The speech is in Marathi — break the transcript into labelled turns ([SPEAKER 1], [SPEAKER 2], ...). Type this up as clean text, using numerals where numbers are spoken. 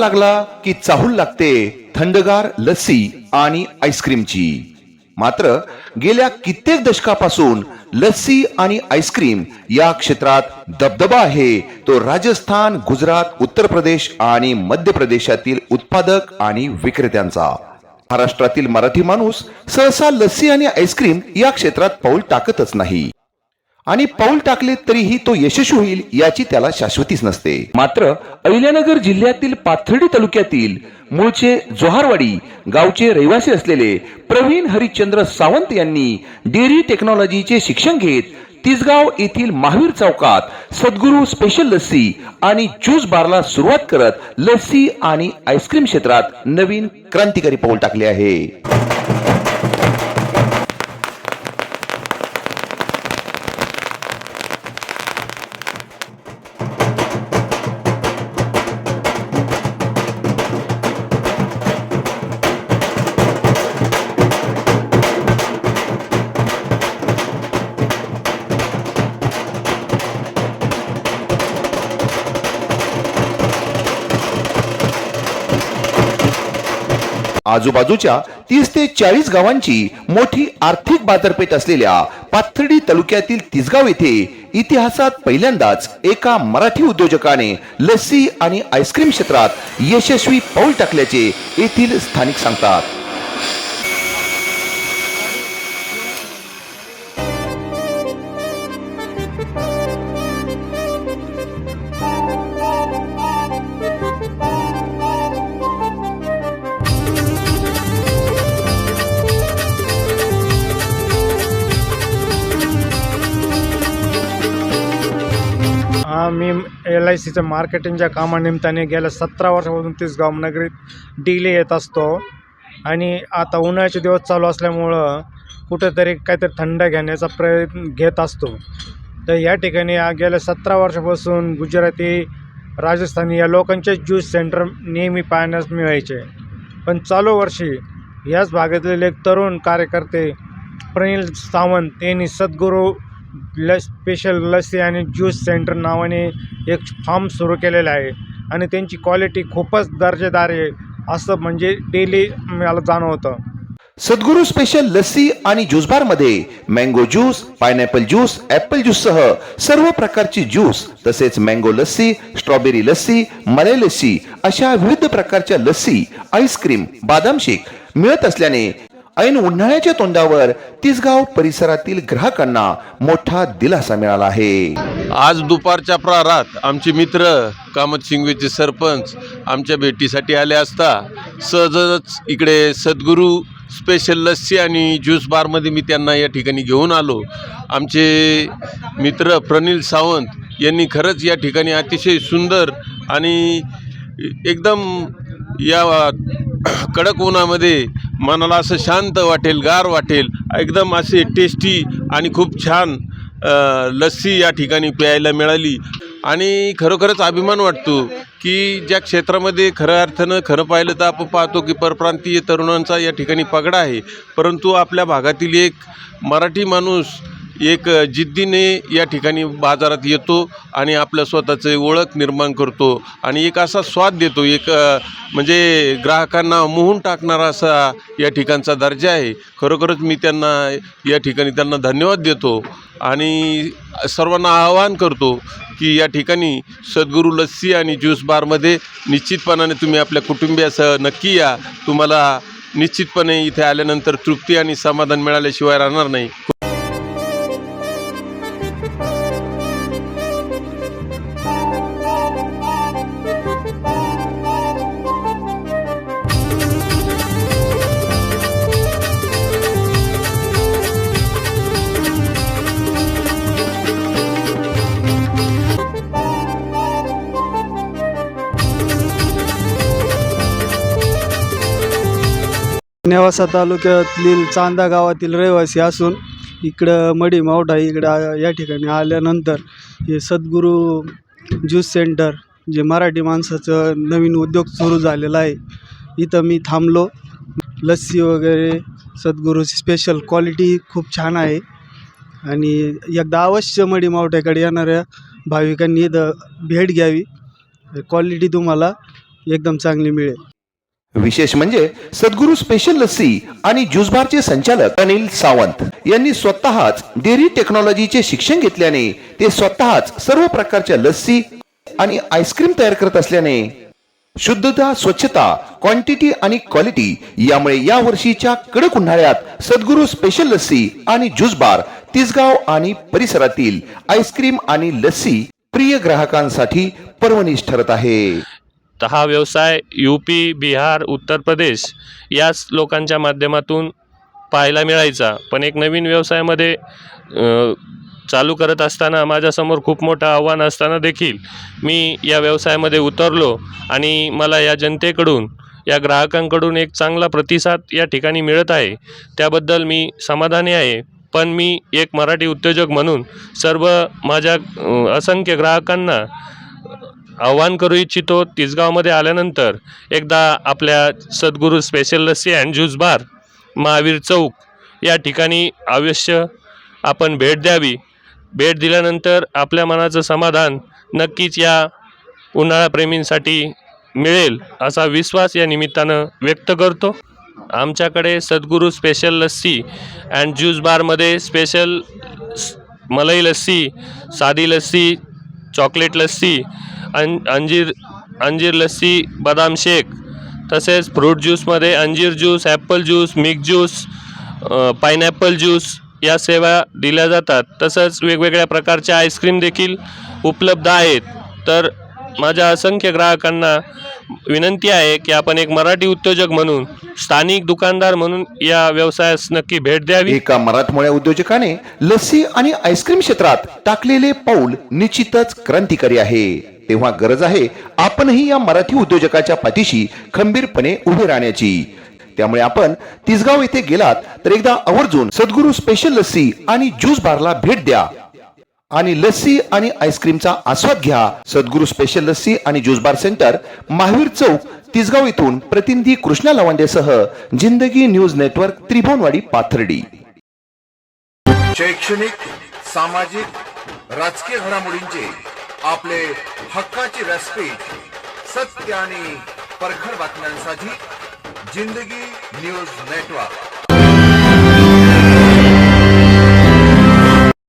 [SPEAKER 1] लागला की चाहूल लागते थंडगार लस्सी आणि आईस्क्रीमची। मात्र गेल्या कित्येक दशकापासून लस्सी आणि आईस्क्रीम या क्षेत्रात दबदबा आहे तो राजस्थान, गुजरात, उत्तर प्रदेश आणि मध्य प्रदेशातील उत्पादक आणि विक्रेत्यांचा। महाराष्ट्रातील मराठी माणूस सहसा लस्सी आणि आईस्क्रीम या क्षेत्रात पाऊल टाकतच नाही, आणि पाऊल टाकले तरीही तो यशस्वी होईल याची त्याला शाश्वतीच नसते। मात्र अहिल्यानगर जिल्ह्यातील पाथर्डी तालुक्यातील मूळचे जोहारवाडी गावचे रहिवासी असलेले प्रवीण हरिश्चंद्र सावंत यांनी डेअरी टेक्नॉलॉजीचे शिक्षण घेत तिसगाव येथील महावीर चौकात सद्गुरू स्पेशल लस्सी आणि ज्यूस बारला सुरुवात करत लस्सी आणि आईस्क्रीम क्षेत्रात नवीन क्रांतिकारी पाऊल टाकले आहे। आजूबाजूच्या 30 ते 40 गावांची मोठी आर्थिक बाजारपेठ असलेल्या पाथर्डी तालुक्यातील तिसगाव येथे इतिहासात पहिल्यांदाच एका मराठी उद्योजकाने लस्सी आणि आईस्क्रीम क्षेत्रात यशस्वी पाऊल टाकल्याचे येथील स्थानिक सांगतात।
[SPEAKER 2] मी LICच्या मार्केटिंगच्या कामानिमित्ताने गेल्या 17 वर्षापासून तिसगाव नगरीत डेली येत असतो, आणि आता उन्हाळ्याचे दिवस चालू असल्यामुळं कुठेतरी काहीतरी थंड घेण्याचा प्रयत्न घेत असतो। तर या ठिकाणी गेल्या 17 वर्षापासून गुजराती, राजस्थानी या लोकांचे ज्यूस सेंटर नेहमी पाहण्यास मिळायचे, पण चालू वर्षी याच भागातील एक तरुण कार्यकर्ते प्रवीण सावंत यांनी सद्गुरू स्पेशल लस्सी आणि ज्यूस सेंटर नावाने एक फार्म सुरू केलेलं आहे, आणि त्यांची क्वालिटी खूपच दर्जेदार आहे असं म्हणजे डेली मला जाणवतं।
[SPEAKER 1] सद्गुरू स्पेशल लस्सी आणि ज्यूस बार मध्ये mango juice, pineapple juice, apple juice सह सर्व प्रकारची ज्यूस, तसेच मँगो लस्सी, स्ट्रॉबेरी लस्सी, मलाई लस्सी अशा विविध प्रकारच्या लस्सी, आईस्क्रीम, बदाम शेक मिळत असल्याने ऐन उन्हाळ्याच्या तोंडावर तिसगाव परिसरातील ग्राहकांना मोठा दिलासा मिळाला आहे।
[SPEAKER 3] आज दुपारच्या प्रहारात आमचे मित्र कामत शिंगवेचे सरपंच आमच्या भेटीसाठी आले असता सहजच इकडे सद्गुरू स्पेशल लस्सी आणि ज्यूस बारमध्ये मी त्यांना या ठिकाणी घेऊन आलो। आमचे मित्र प्रवीण सावंत यांनी खरंच या ठिकाणी अतिशय सुंदर आणि एकदम या कडक उन्हामध्ये मनाला असं शांत वाटेल, गार वाटेल, एकदम असे टेस्टी आणि खूप छान लस्सी या ठिकाणी प्यायला मिळाली, आणि खरोखरच अभिमान वाटतो की ज्या क्षेत्रामध्ये खऱ्या अर्थानं खरं पाहिलं तर आपण पाहतो की परप्रांतीय तरुणांचा या ठिकाणी पगडा आहे, परंतु आपल्या भागातील एक मराठी माणूस एक जिद्दीने या ठिकाणी बाजारात येतो आणि आपल्या स्वतःचे ओळख निर्माण करतो आणि एक असा स्वाद देतो, एक म्हणजे ग्राहकांना मोहून टाकणारा असा या ठिकाणचा दर्जा आहे। खरोखरच मी त्यांना या ठिकाणी त्यांना धन्यवाद देतो आणि सर्वांना आवाहन करतो की या ठिकाणी सद्गुरू लस्सी आणि ज्यूस बारमध्ये निश्चितपणाने तुम्ही आपल्या कुटुंबियासह नक्की या। तुम्हाला निश्चितपणे इथे आल्यानंतर तृप्ती आणि समाधान मिळाल्याशिवाय राहणार नाही।
[SPEAKER 4] नेवासा तालुक्यातील चांदा गावातील रहिवासी असून इकडं मडी मावठा इकडं या ठिकाणी आल्यानंतर हे सद्गुरू ज्यूस सेंटर जे मराठी माणसाचं नवीन उद्योग सुरू झालेला आहे, इथं मी थांबलो। लस्सी वगैरे सद्गुरू स्पेशल क्वालिटी खूप छान आहे, आणि एकदा अवश्य मडी मावठ्याकडे येणाऱ्या भाविकांनी इथं भेट घ्यावी। क्वालिटी तुम्हाला एकदम चांगली मिळेल.
[SPEAKER 1] विशेष म्हणजे सद्गुरू स्पेशल लस्सी आणि ज्यूस बारचे संचालक अनिल सावंत यांनी स्वतःच डेअरी टेक्नॉलॉजीचे शिक्षण घेतल्याने ते स्वतःच सर्व प्रकारच्या लस्सी आणि आईस्क्रीम तयार करत असल्याने शुद्धता, स्वच्छता, क्वांटिटी आणि क्वालिटी यामुळे या वर्षीच्या कडक उन्हाळ्यात सद्गुरू स्पेशल लस्सी आणि ज्यूस बार तिसगाव आणि परिसरातील आईस्क्रीम आणि लस्सी प्रिय ग्राहकांसाठी पर्वणीच ठरत आहे.
[SPEAKER 5] तर हा व्यवसाय UP, बिहार, उत्तर प्रदेश याच लोकांच्या माध्यमातून पाहायला मिळायचा. पण एक नवीन व्यवसायामध्ये चालू करत असताना माझ्यासमोर खूप मोठं आव्हान असताना देखील मी या व्यवसायामध्ये उतरलो आणि मला या जनतेकडून, या ग्राहकांकडून एक चांगला प्रतिसाद या ठिकाणी मिळत आहे. त्याबद्दल मी समाधानी आहे. पण मी एक मराठी उद्योजक म्हणून सर्व माझ्या असंख्य ग्राहकांना आव्हान करू इच्छितो, तिसगावमध्ये आल्यानंतर एकदा आपल्या सद्गुरू स्पेशल लस्सी अँड ज्यूस बार, महावीर चौक या ठिकाणी अवश्य आपण भेट द्यावी. भेट दिल्यानंतर आपल्या मनाचं समाधान नक्कीच या उन्हाळाप्रेमींसाठी मिळेल असा विश्वास या निमित्तानं व्यक्त करतो. आमच्याकडे सद्गुरू स्पेशल लस्सी अँड ज्यूस बारमध्ये स्पेशल मलाई लस्सी, साधी लस्सी, चॉकलेट लस्सी, अंजीर लस्सी, बदाम शेक, तसेच फ्रूट ज्यूसमध्ये अंजीर juice, Apple juice, mix juice, pineapple juice या सेवा दिल्या जातात. तसंच वेगवेगळ्या प्रकारच्या आईस्क्रीम देखील उपलब्ध आहेत. तर माझ्या असंख्य ग्राहकांना विनंती आहे की आपण एक मराठी उद्योजक म्हणून, स्थानिक दुकानदार म्हणून या व्यवसायास नक्की भेट द्यावी.
[SPEAKER 1] एका मराठमोळ्या उद्योजकाने लस्सी आणि आईस्क्रीम क्षेत्रात टाकलेले पाऊल निश्चितच क्रांतिकारी आहे. तेव्हा गरज आहे आपणही या मराठी उद्योजकाच्या पाठीशी खंबीरपणे उभे राहण्याची. त्यामुळे आपण तिसगाव येथे गेलात तर एकदा आवर्जून सद्गुरू स्पेशल लस्सी आणि ज्यूस बारला भेट द्या आणि लस्सी आणि आईस्क्रीमचा आस्वाद घ्या. सद्गुरू स्पेशल लस्सी आणि ज्यूस बार सेंटर, महावीर चौक, तिसगाव येथून प्रतिनिधी कृष्णा लवांडेसह जिंदगी न्यूज नेटवर्क, त्रिभुवनवाडी, पाथर्डी.
[SPEAKER 6] शैक्षणिक, सामाजिक, राजकीय घडामोडींचे आपले हक्काचे व्यासपीठ, सत्य आणि परखड बातम्यांसाठी जिंदगी न्यूज नेटवर्क.